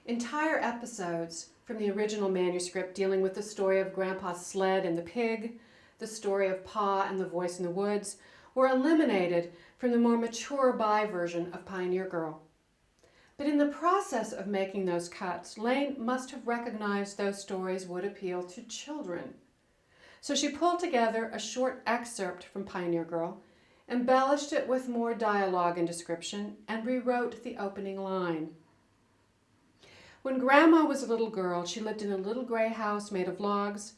Entire episodes from the original manuscript dealing with the story of Grandpa's sled and the pig, the story of Pa and the voice in the woods, were eliminated from the more mature By version of Pioneer Girl. But in the process of making those cuts, Lane must have recognized those stories would appeal to children. So she pulled together a short excerpt from Pioneer Girl, embellished it with more dialogue and description, and rewrote the opening line. When Grandma was a little girl, she lived in a little gray house made of logs.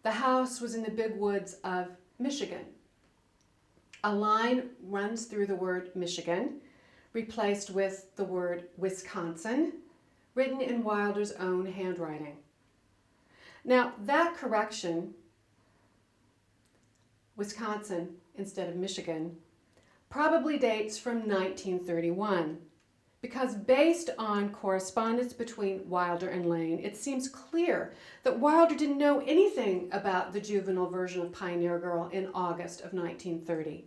The house was in the big woods of Michigan. A line runs through the word Michigan, replaced with the word Wisconsin, written in Wilder's own handwriting. Now, that correction, Wisconsin instead of Michigan, probably dates from 1931, because based on correspondence between Wilder and Lane, it seems clear that Wilder didn't know anything about the juvenile version of Pioneer Girl in August of 1930.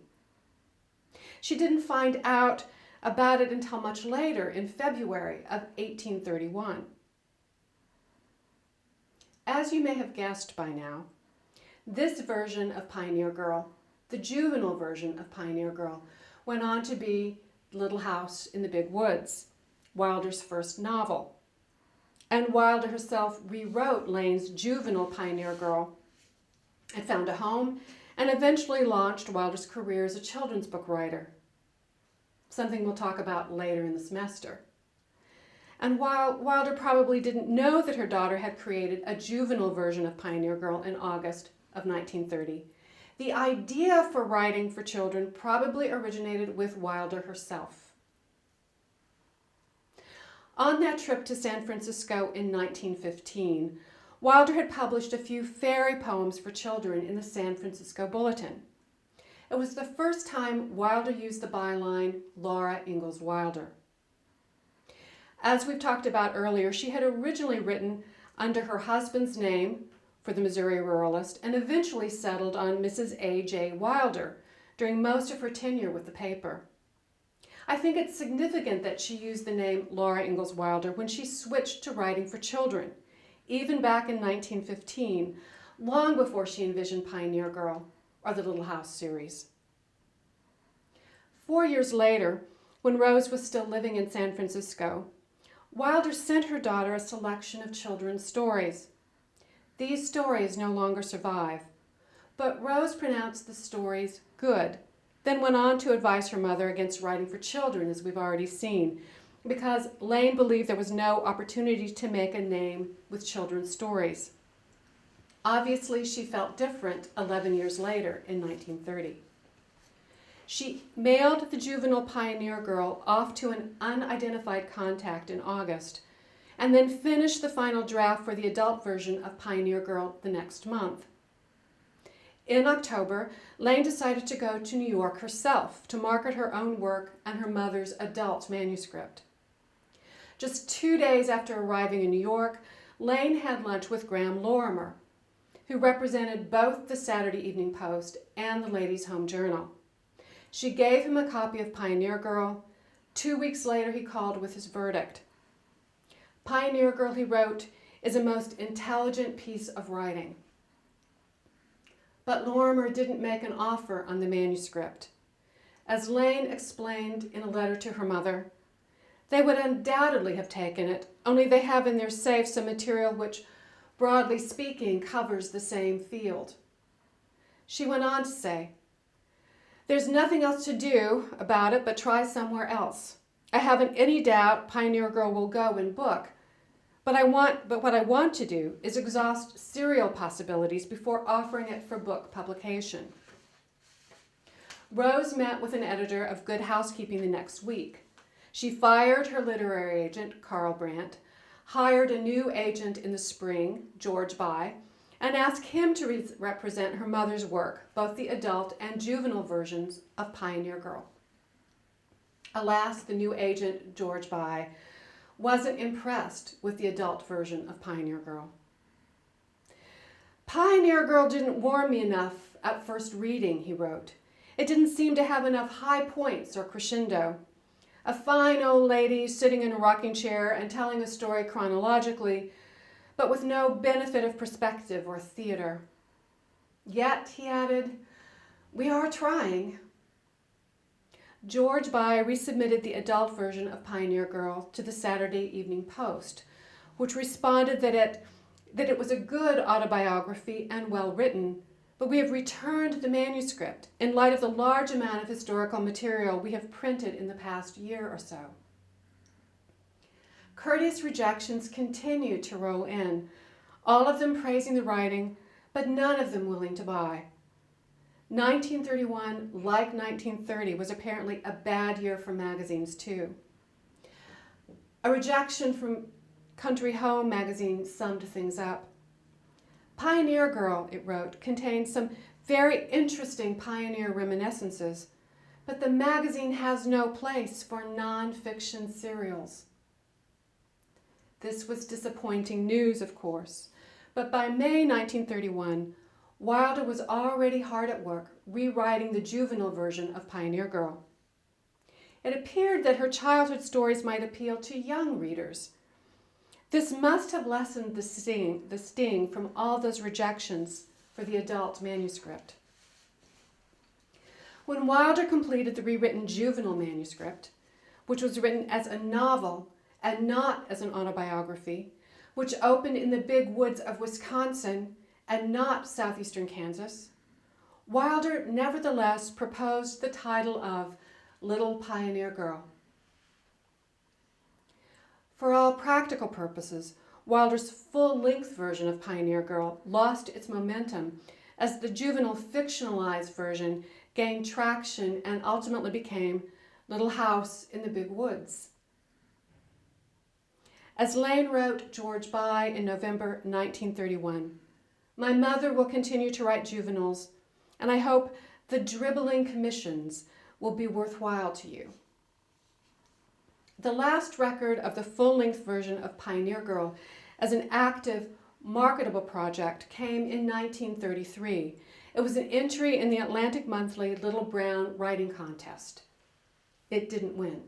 She didn't find out about it until much later, in February of 1831. As you may have guessed by now, this version of Pioneer Girl, the juvenile version of Pioneer Girl, went on to be Little House in the Big Woods, Wilder's first novel. And Wilder herself rewrote Lane's juvenile Pioneer Girl and found a home and eventually launched Wilder's career as a children's book writer, something we'll talk about later in the semester. And while Wilder probably didn't know that her daughter had created a juvenile version of Pioneer Girl in August of 1930, the idea for writing for children probably originated with Wilder herself. On that trip to San Francisco in 1915, Wilder had published a few fairy poems for children in the San Francisco Bulletin. It was the first time Wilder used the byline, Laura Ingalls Wilder. As we've talked about earlier, she had originally written under her husband's name for the Missouri Ruralist and eventually settled on Mrs. A.J. Wilder during most of her tenure with the paper. I think it's significant that she used the name Laura Ingalls Wilder when she switched to writing for children, even back in 1915, long before she envisioned Pioneer Girl or the Little House series. 4 years later, when Rose was still living in San Francisco, Wilder sent her daughter a selection of children's stories. These stories no longer survive, but Rose pronounced the stories good, then went on to advise her mother against writing for children, as we've already seen, because Lane believed there was no opportunity to make a name with children's stories. Obviously, she felt different 11 years later in 1930. She mailed the juvenile Pioneer Girl off to an unidentified contact in August, and then finished the final draft for the adult version of Pioneer Girl the next month. In October, Lane decided to go to New York herself to market her own work and her mother's adult manuscript. Just 2 days after arriving in New York, Lane had lunch with Graham Lorimer, who represented both the Saturday Evening Post and the Ladies' Home Journal. She gave him a copy of Pioneer Girl. 2 weeks later, he called with his verdict. Pioneer Girl, he wrote, is a most intelligent piece of writing. But Lorimer didn't make an offer on the manuscript. As Lane explained in a letter to her mother, they would undoubtedly have taken it, only they have in their safe some material which, broadly speaking, covers the same field. She went on to say, "There's nothing else to do about it but try somewhere else. I haven't any doubt Pioneer Girl will go in book, but what I want to do is exhaust serial possibilities before offering it for book publication." Rose met with an editor of Good Housekeeping the next week. She fired her literary agent, Carl Brandt, hired a new agent in the spring, George By, and asked him to represent her mother's work, both the adult and juvenile versions of Pioneer Girl. Alas, the new agent, George By, wasn't impressed with the adult version of Pioneer Girl. "Pioneer Girl didn't warm me enough at first reading," he wrote. "It didn't seem to have enough high points or crescendo. A fine old lady sitting in a rocking chair and telling a story chronologically, but with no benefit of perspective or theater. Yet, he added, we are trying. George By resubmitted the adult version of Pioneer Girl to the Saturday Evening Post, which responded that it was a good autobiography and well written, but we have returned the manuscript in light of the large amount of historical material we have printed in the past year or so. Courteous rejections continued to roll in, all of them praising the writing, but none of them willing to buy. 1931, like 1930, was apparently a bad year for magazines too. A rejection from Country Home magazine summed things up. Pioneer Girl, it wrote, contains some very interesting pioneer reminiscences, but the magazine has no place for non-fiction serials. This was disappointing news, of course, but by May 1931, Wilder was already hard at work rewriting the juvenile version of Pioneer Girl. It appeared that her childhood stories might appeal to young readers. This must have lessened the sting from all those rejections for the adult manuscript. When Wilder completed the rewritten juvenile manuscript, which was written as a novel and not as an autobiography, which opened in the big woods of Wisconsin and not southeastern Kansas, Wilder nevertheless proposed the title of Little Pioneer Girl. For all practical purposes, Wilder's full-length version of Pioneer Girl lost its momentum as the juvenile fictionalized version gained traction and ultimately became Little House in the Big Woods. As Lane wrote George By in November 1931, my mother will continue to write juveniles, and I hope the dribbling commissions will be worthwhile to you. The last record of the full-length version of Pioneer Girl as an active, marketable project came in 1933. It was an entry in the Atlantic Monthly Little Brown Writing Contest. It didn't win.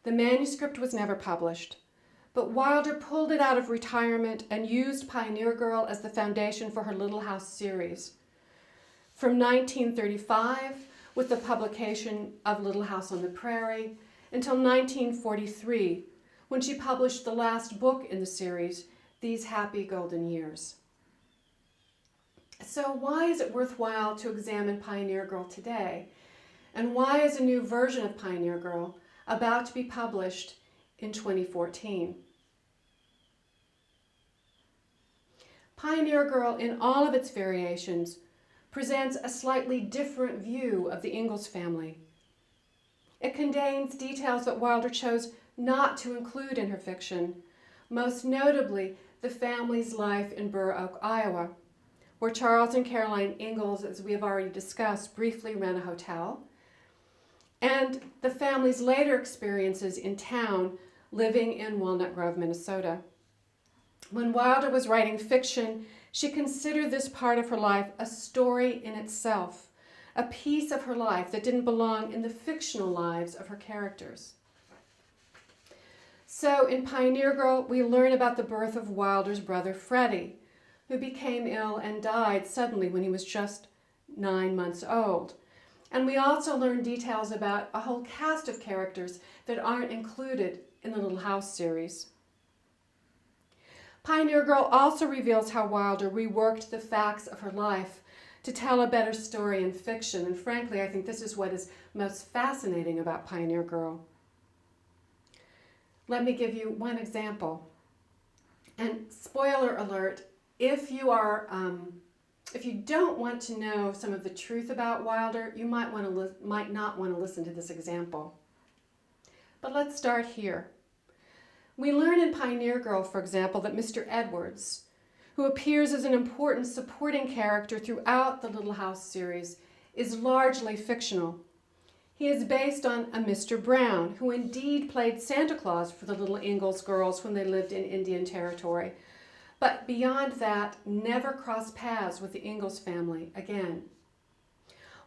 The manuscript was never published, but Wilder pulled it out of retirement and used Pioneer Girl as the foundation for her Little House series. From 1935, with the publication of Little House on the Prairie, until 1943, when she published the last book in the series, These Happy Golden Years. So why is it worthwhile to examine Pioneer Girl today? And why is a new version of Pioneer Girl about to be published in 2014? Pioneer Girl, in all of its variations, presents a slightly different view of the Ingalls family. It contains details that Wilder chose not to include in her fiction, most notably the family's life in Burr Oak, Iowa, where Charles and Caroline Ingalls, as we have already discussed, briefly ran a hotel, and the family's later experiences in town living in Walnut Grove, Minnesota. When Wilder was writing fiction, she considered this part of her life a story in itself, a piece of her life that didn't belong in the fictional lives of her characters. So in Pioneer Girl, we learn about the birth of Wilder's brother Freddie, who became ill and died suddenly when he was just 9 months old. And we also learn details about a whole cast of characters that aren't included in the Little House series. Pioneer Girl also reveals how Wilder reworked the facts of her life to tell a better story in fiction. And frankly, I think this is what is most fascinating about Pioneer Girl. Let me give you one example. And spoiler alert, if you don't want to know some of the truth about Wilder, you might not want to listen to this example. But let's start here. We learn in Pioneer Girl, for example, that Mr. Edwards, who appears as an important supporting character throughout the Little House series, is largely fictional. He is based on a Mr. Brown, who indeed played Santa Claus for the little Ingalls girls when they lived in Indian Territory, but beyond that, never crossed paths with the Ingalls family again.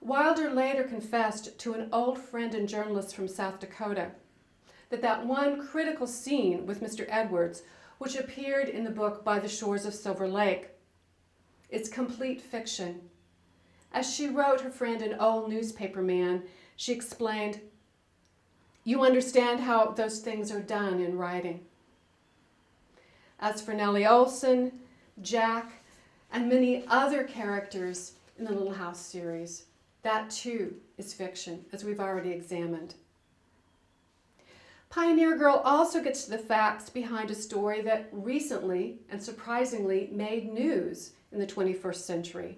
Wilder later confessed to an old friend and journalist from South Dakota that one critical scene with Mr. Edwards, which appeared in the book By the Shores of Silver Lake, is complete fiction. As she wrote her friend, an old newspaper man, she explained, "You understand how those things are done in writing." As for Nellie Olson, Jack, and many other characters in the Little House series, that too is fiction, as we've already examined. Pioneer Girl also gets to the facts behind a story that recently and surprisingly made news in the 21st century,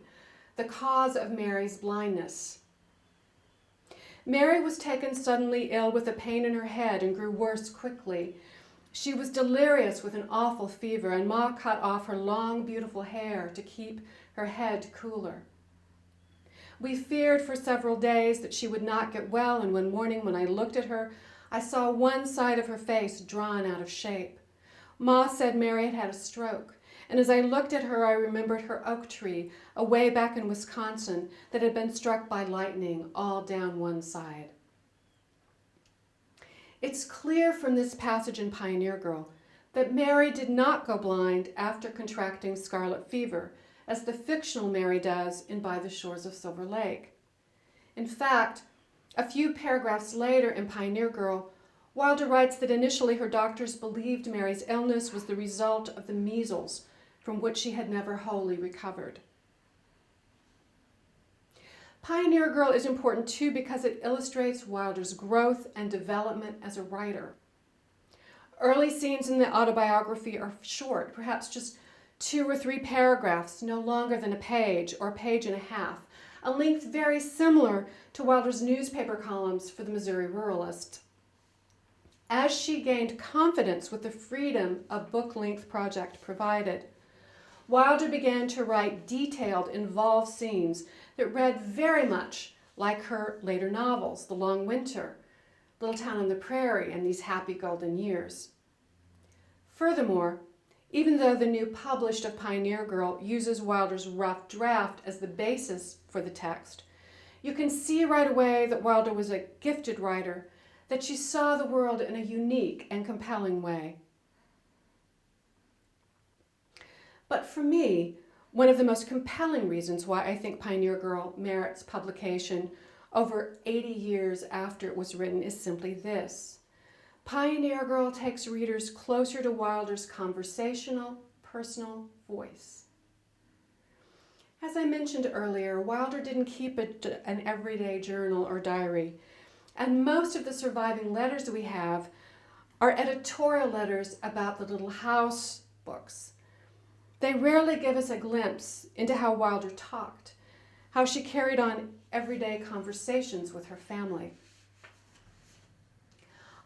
the cause of Mary's blindness. Mary was taken suddenly ill with a pain in her head and grew worse quickly. She was delirious with an awful fever, and Ma cut off her long, beautiful hair to keep her head cooler. We feared for several days that she would not get well, and one morning when I looked at her, I saw one side of her face drawn out of shape. Ma said Mary had had a stroke, and as I looked at her, I remembered her oak tree away back in Wisconsin that had been struck by lightning all down one side. It's clear from this passage in Pioneer Girl that Mary did not go blind after contracting scarlet fever, as the fictional Mary does in By the Shores of Silver Lake. In fact, a few paragraphs later in Pioneer Girl, Wilder writes that initially her doctors believed Mary's illness was the result of the measles, from which she had never wholly recovered. Pioneer Girl is important too because it illustrates Wilder's growth and development as a writer. Early scenes in the autobiography are short, perhaps just 2 or 3 paragraphs, no longer than a page or a page and a half, a length very similar to Wilder's newspaper columns for the Missouri Ruralist. As she gained confidence with the freedom a book-length project provided, Wilder began to write detailed, involved scenes that read very much like her later novels, The Long Winter, Little Town on the Prairie, and These Happy Golden Years. Furthermore, even though the new published of Pioneer Girl uses Wilder's rough draft as the basis for the text, you can see right away that Wilder was a gifted writer, that she saw the world in a unique and compelling way. But for me, one of the most compelling reasons why I think Pioneer Girl merits publication over 80 years after it was written is simply this. Pioneer Girl takes readers closer to Wilder's conversational, personal voice. As I mentioned earlier, Wilder didn't keep an everyday journal or diary, and most of the surviving letters we have are editorial letters about the Little House books. They rarely give us a glimpse into how Wilder talked, how she carried on everyday conversations with her family.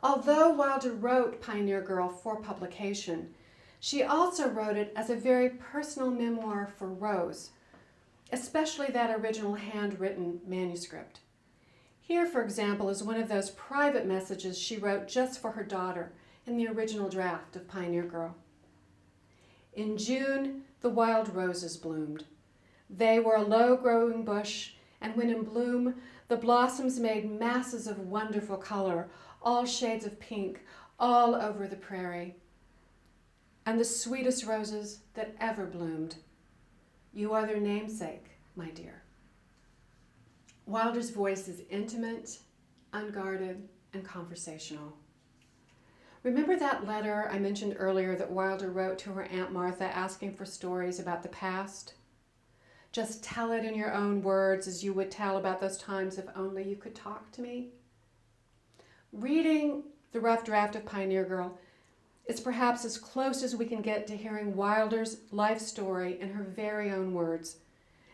Although Wilder wrote Pioneer Girl for publication, she also wrote it as a very personal memoir for Rose, especially that original handwritten manuscript. Here, for example, is one of those private messages she wrote just for her daughter in the original draft of Pioneer Girl. In June, the wild roses bloomed. They were a low-growing bush, and when in bloom, the blossoms made masses of wonderful color, all shades of pink, all over the prairie. And the sweetest roses that ever bloomed. You are their namesake, my dear. Wilder's voice is intimate, unguarded, and conversational. Remember that letter I mentioned earlier that Wilder wrote to her Aunt Martha asking for stories about the past? Just tell it in your own words as you would tell about those times if only you could talk to me. Reading the rough draft of Pioneer Girl is perhaps as close as we can get to hearing Wilder's life story in her very own words,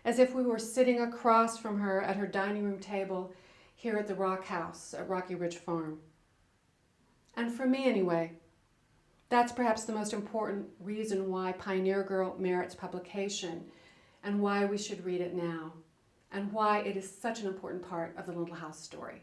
as if we were sitting across from her at her dining room table here at the Rock House at Rocky Ridge Farm. And for me anyway, that's perhaps the most important reason why Pioneer Girl merits publication and why we should read it now and why it is such an important part of the Little House story.